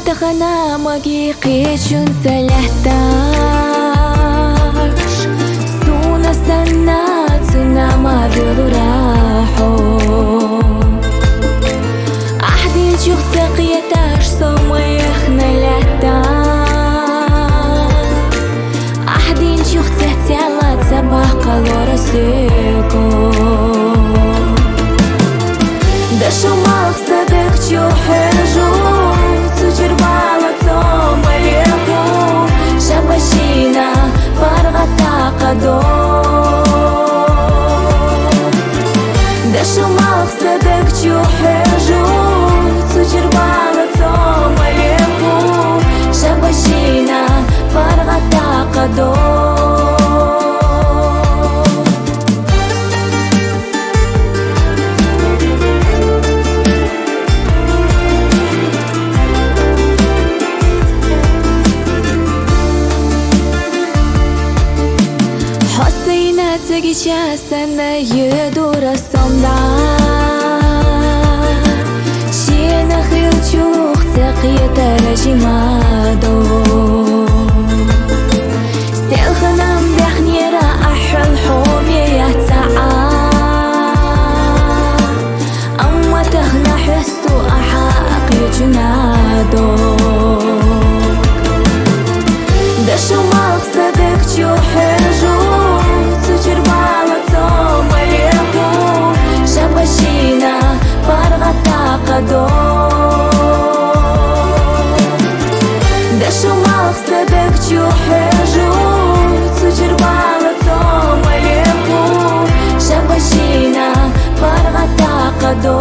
تخنا ماجي قيشون سلحتاش سونا سنات سونا ما راحو أحدي شوخ سقيتاش سوما يخنا لحتاش أحدي شوخ تحتيالات سباح قالورا سيكو دشو مقصدك جو حجو تجر بالتوم اليهو شبشينا فرغتا قدو دشو مقصدك جو حجو تجر بالتوم اليهو شبشينا فرغتا قدو Sana yedura somda Shina khil chukh taqiyata rajimado Sel khanam bihnira ahul humi yata'a Amma takhna histu ahaq yujnado Dashu maqsadak ju haju تجر بالتوم اليهو شبشينا فرغتا قدو دشو مقصدك جو حجو تجر بالتوم اليهو شبشينا فرغتا قدو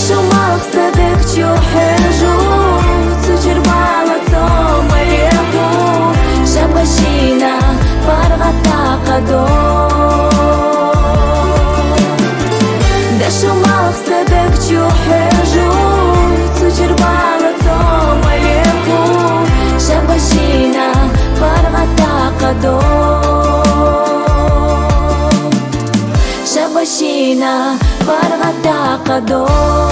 شو مقصدك جو حجو تجر بالتوم اليهو شبشينا فرغتا قدو شو مقصدك جو حجو تجر بالتوم اليهو شبشينا فرغتا قدو شبشينا فرغتا قدو